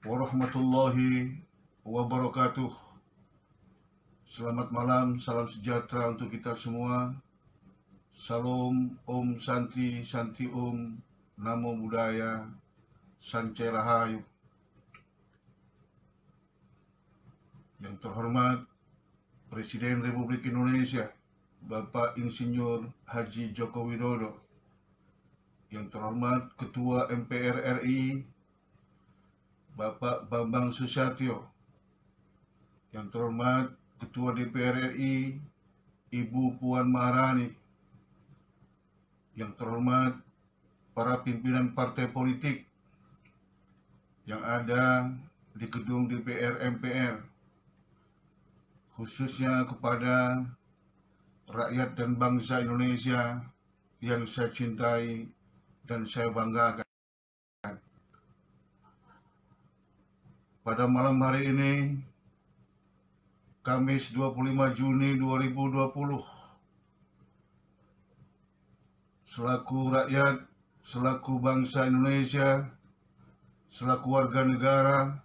Warahmatullahi wabarakatuh. Selamat malam, salam sejahtera untuk kita semua. Salam, Om Santi, Santi Om, Namo Buddhaya, Sancai Rahayu. Yang terhormat Presiden Republik Indonesia, Bapak Insinyur Haji Joko Widodo. Yang terhormat Ketua MPR RI, Bapak Bambang Susatyo. Yang terhormat Ketua DPR RI, Ibu Puan Maharani. Yang terhormat para pimpinan partai politik yang ada di gedung DPR MPR, khususnya kepada rakyat dan bangsa Indonesia yang saya cintai dan saya banggakan. Pada malam hari ini, Kamis 25 Juni 2020, selaku rakyat, selaku bangsa Indonesia, selaku warga negara,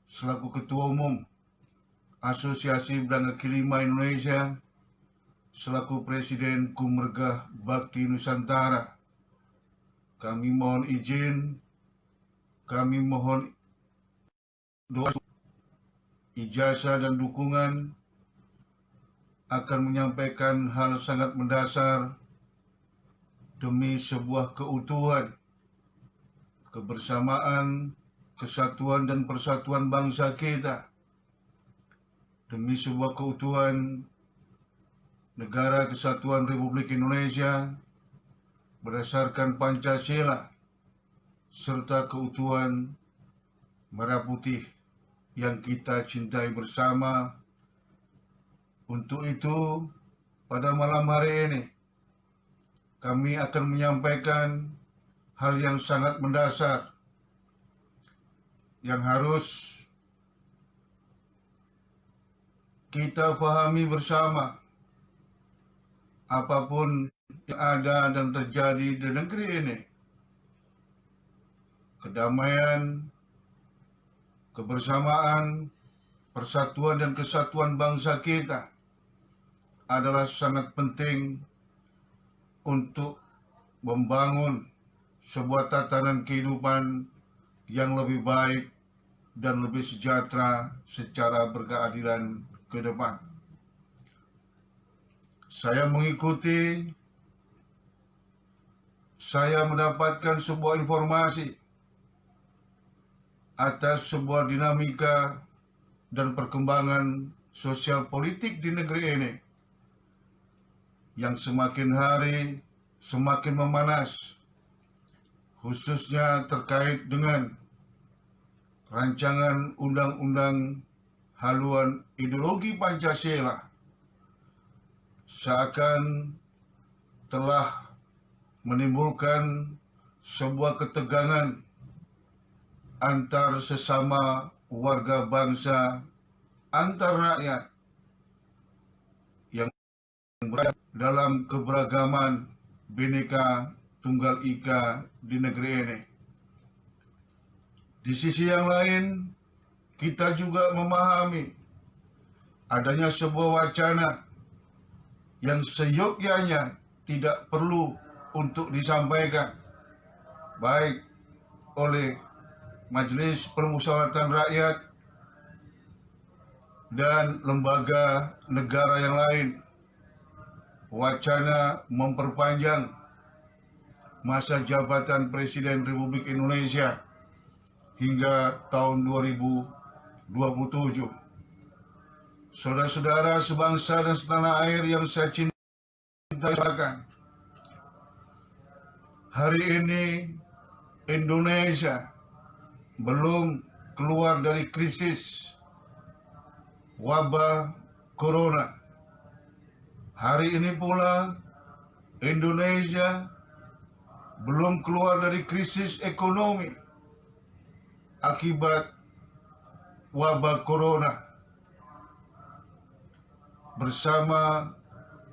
selaku Ketua Umum Asosiasi Belanga Kelima Indonesia, selaku Presiden Kumregah Bakti Nusantara, kami mohon izin, kami mohon doa, ijazah dan dukungan akan menyampaikan hal sangat mendasar demi sebuah keutuhan, kebersamaan, kesatuan dan persatuan bangsa kita, demi sebuah keutuhan Negara Kesatuan Republik Indonesia berdasarkan Pancasila serta keutuhan Merah Putih yang kita cintai bersama. Untuk itu, pada malam hari ini, kami akan menyampaikan hal yang sangat mendasar yang harus kita pahami bersama. Apapun yang ada dan terjadi di negeri ini, kedamaian, kebersamaan, persatuan dan kesatuan bangsa kita adalah sangat penting untuk membangun sebuah tatanan kehidupan yang lebih baik dan lebih sejahtera secara berkeadilan ke depan. Saya mendapatkan sebuah informasi atas sebuah dinamika dan perkembangan sosial politik di negeri ini yang semakin hari semakin memanas, khususnya terkait dengan rancangan undang-undang haluan ideologi Pancasila, seakan telah menimbulkan sebuah ketegangan antar sesama warga bangsa, antar rakyat yang berada dalam keberagaman Bhinneka Tunggal Ika di negeri ini. Di sisi yang lain, kita juga memahami adanya sebuah wacana yang seyogyanya tidak perlu untuk disampaikan, baik oleh Majelis Permusyawaratan Rakyat dan lembaga negara yang lain. Wacana memperpanjang masa jabatan Presiden Republik Indonesia hingga tahun 2027. Saudara-saudara sebangsa dan setanah air yang saya cintai, hari ini Indonesia belum keluar dari krisis wabah corona. Hari ini pula Indonesia belum keluar dari krisis ekonomi akibat wabah corona. Bersama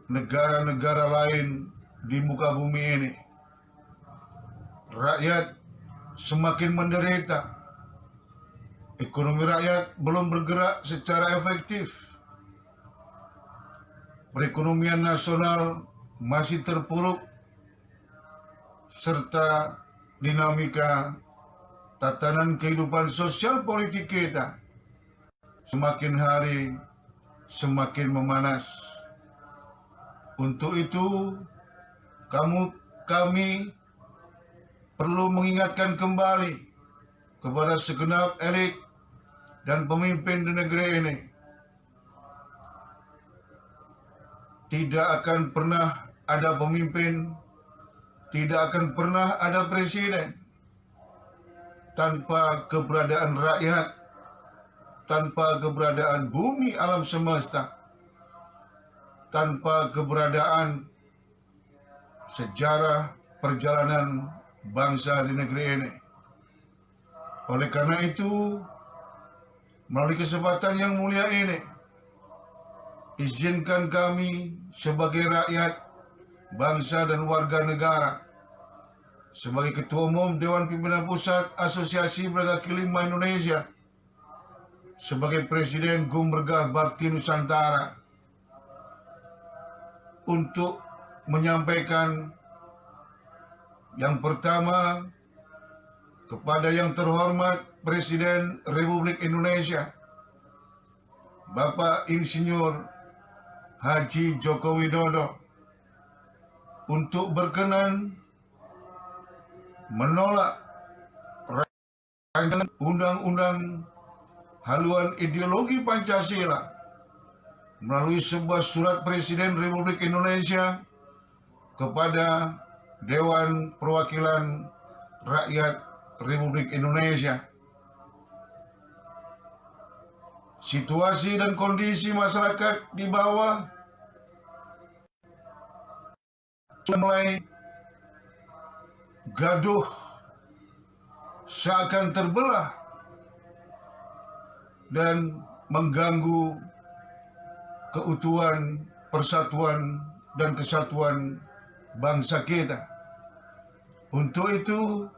negara-negara lain di muka bumi ini, rakyat semakin menderita. Ekonomi rakyat belum bergerak secara efektif. Perekonomian nasional masih terpuruk, serta dinamika tatanan kehidupan sosial politik kita semakin hari semakin memanas. Untuk itu, kami perlu mengingatkan kembali kepada segenap elit dan pemimpin di negeri ini. Tidak akan pernah ada pemimpin, tidak akan pernah ada presiden tanpa keberadaan rakyat, tanpa keberadaan bumi alam semesta, tanpa keberadaan sejarah perjalanan bangsa di negeri ini. Oleh karena itu, melalui kesempatan yang mulia ini, izinkan kami sebagai rakyat, bangsa dan warga negara, sebagai Ketua Umum Dewan Pimpinan Pusat Asosiasi Pedagang Kaki Lima Indonesia, sebagai Presiden Gumregah Bakti Nusantara, untuk menyampaikan yang pertama kepada yang terhormat Presiden Republik Indonesia, Bapak Insinyur Haji Joko Widodo, untuk berkenan menolak rancangan undang-undang haluan ideologi Pancasila melalui sebuah surat Presiden Republik Indonesia kepada Dewan Perwakilan Rakyat Republik Indonesia. Situasi dan kondisi masyarakat di bawah mulai gaduh, seakan terbelah dan mengganggu keutuhan, persatuan, dan kesatuan bangsa kita. Untuk itu,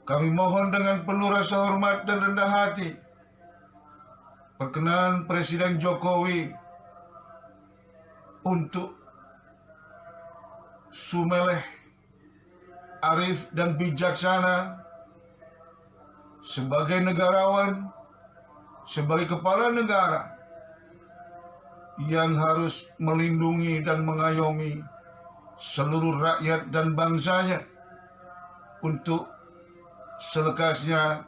kami mohon dengan penuh rasa hormat dan rendah hati, perkenan Presiden Jokowi untuk sumeleh, arif, dan bijaksana sebagai negarawan, sebagai kepala negara yang harus melindungi dan mengayomi seluruh rakyat dan bangsanya, untuk selekasnya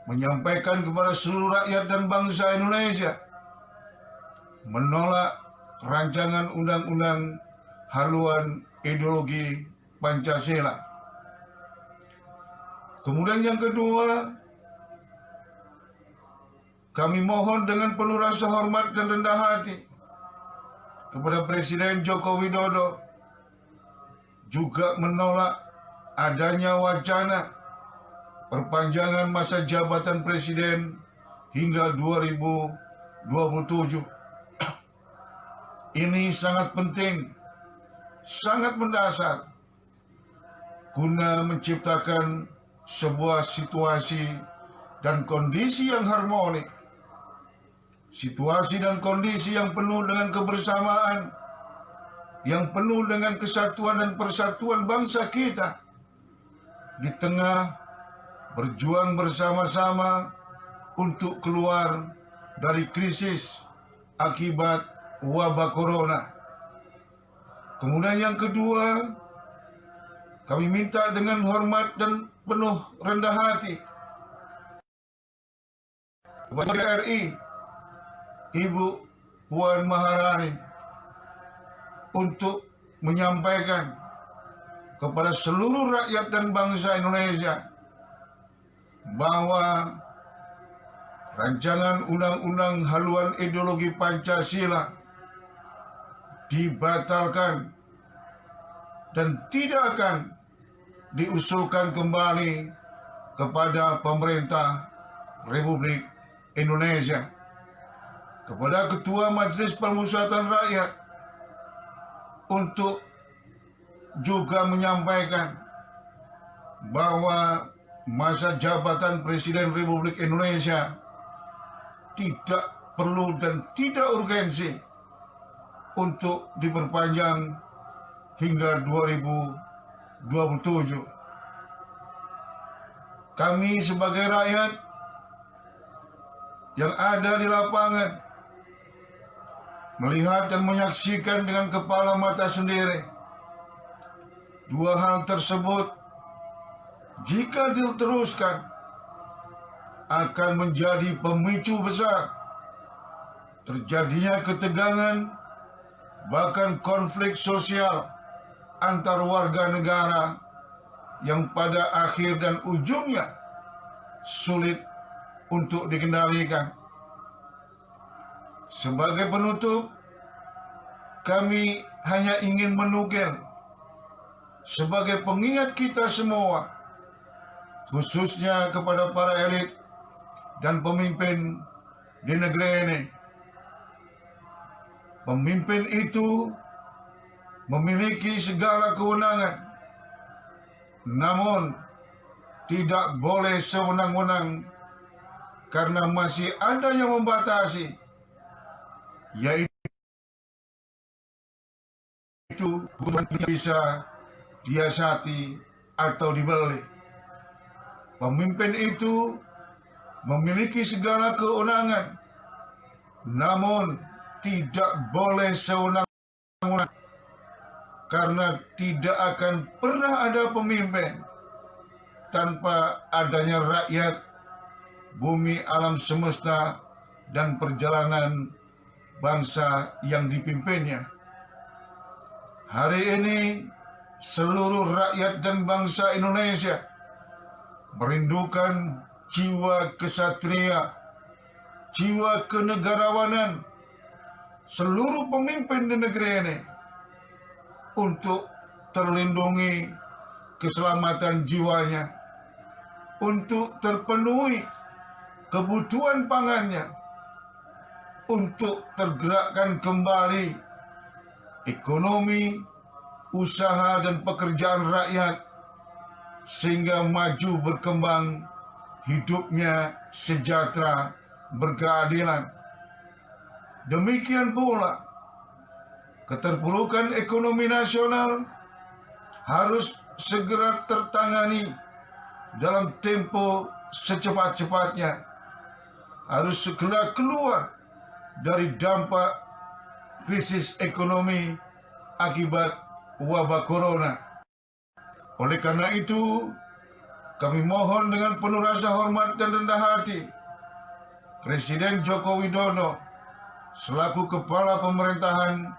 menyampaikan kepada seluruh rakyat dan bangsa Indonesia menolak rancangan undang-undang haluan ideologi Pancasila. Kemudian yang kedua, kami mohon dengan penuh rasa hormat dan rendah hati kepada Presiden Joko Widodo juga menolak adanya wacana perpanjangan masa jabatan Presiden hingga 2027. Ini sangat penting, sangat mendasar, guna menciptakan sebuah situasi dan kondisi yang harmonis, situasi dan kondisi yang penuh dengan kebersamaan, yang penuh dengan kesatuan dan persatuan bangsa kita, di tengah berjuang bersama-sama untuk keluar dari krisis akibat wabah corona. Kemudian yang kedua, kami minta dengan hormat dan penuh rendah hati kepada RI Ibu Puan Maharani untuk menyampaikan kepada seluruh rakyat dan bangsa Indonesia bahwa rancangan undang-undang haluan ideologi Pancasila dibatalkan dan tidak akan diusulkan kembali kepada pemerintah Republik Indonesia. Kepada Ketua Majelis Permusyawaratan Rakyat untuk juga menyampaikan bahwa masa jabatan Presiden Republik Indonesia tidak perlu dan tidak urgensi untuk diperpanjang hingga 2027. Kami sebagai rakyat yang ada di lapangan melihat dan menyaksikan dengan kepala mata sendiri dua hal tersebut jika diteruskan akan menjadi pemicu besar terjadinya ketegangan, bahkan konflik sosial antar warga negara yang pada akhir dan ujungnya sulit untuk dikendalikan. Sebagai penutup, kami hanya ingin menukil sebagai pengingat kita semua, khususnya kepada para elit dan pemimpin di negeri ini. Pemimpin itu memiliki segala kewenangan, namun tidak boleh sewenang-wenang karena masih ada yang membatasi, yaitu bukan bisa diasati atau dibeli. Pemimpin itu memiliki segala kewenangan, namun tidak boleh sewenang-wenang karena tidak akan pernah ada pemimpin tanpa adanya rakyat, bumi, alam semesta, dan perjalanan bangsa yang dipimpinnya. Hari ini seluruh rakyat dan bangsa Indonesia merindukan jiwa kesatria, jiwa kenegarawanan seluruh pemimpin di negeri ini untuk terlindungi keselamatan jiwanya, untuk terpenuhi kebutuhan pangannya, untuk tergerakkan kembali ekonomi, usaha, dan pekerjaan rakyat sehingga maju berkembang, hidupnya sejahtera, berkeadilan. Demikian pula keterpurukan ekonomi nasional harus segera tertangani dalam tempo secepat-cepatnya, harus segera keluar dari dampak krisis ekonomi akibat wabah corona. Oleh karena itu, kami mohon dengan penuh rasa hormat dan rendah hati, Presiden Joko Widodo selaku Kepala Pemerintahan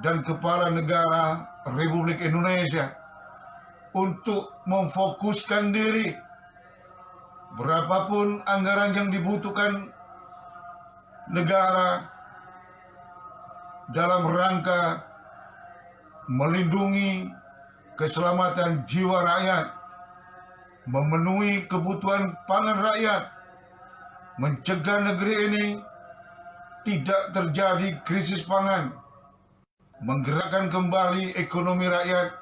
dan Kepala Negara Republik Indonesia untuk memfokuskan diri berapapun anggaran yang dibutuhkan negara dalam rangka melindungi keselamatan jiwa rakyat, memenuhi kebutuhan pangan rakyat, mencegah negeri ini tidak terjadi krisis pangan, menggerakkan kembali ekonomi rakyat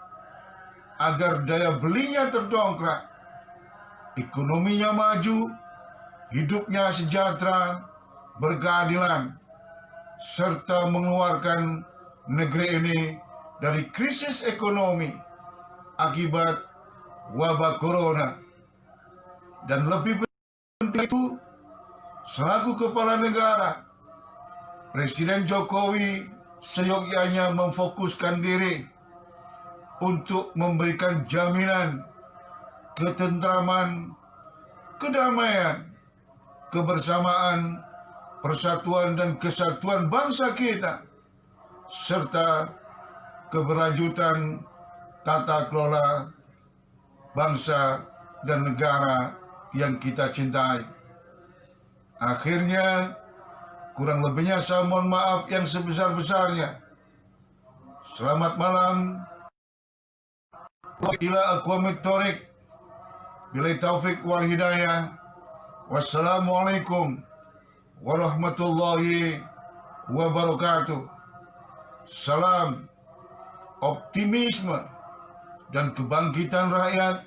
agar daya belinya terdongkrak, ekonominya maju, hidupnya sejahtera, berkeadilan, serta mengeluarkan negeri ini dari krisis ekonomi akibat wabah corona. Dan lebih penting itu, selaku kepala negara, Presiden Jokowi seyogyanya memfokuskan diri untuk memberikan jaminan ketentraman, kedamaian, kebersamaan, persatuan dan kesatuan bangsa kita, serta keberlanjutan tata kelola bangsa dan negara yang kita cintai. Akhirnya, kurang lebihnya saya mohon maaf yang sebesar-besarnya. Selamat malam. Ila aqwamit thoriq. Bila taufik wal hidayah. Wassalamualaikum warahmatullahi wabarakatuh. Salam optimisme dan kebangkitan rakyat.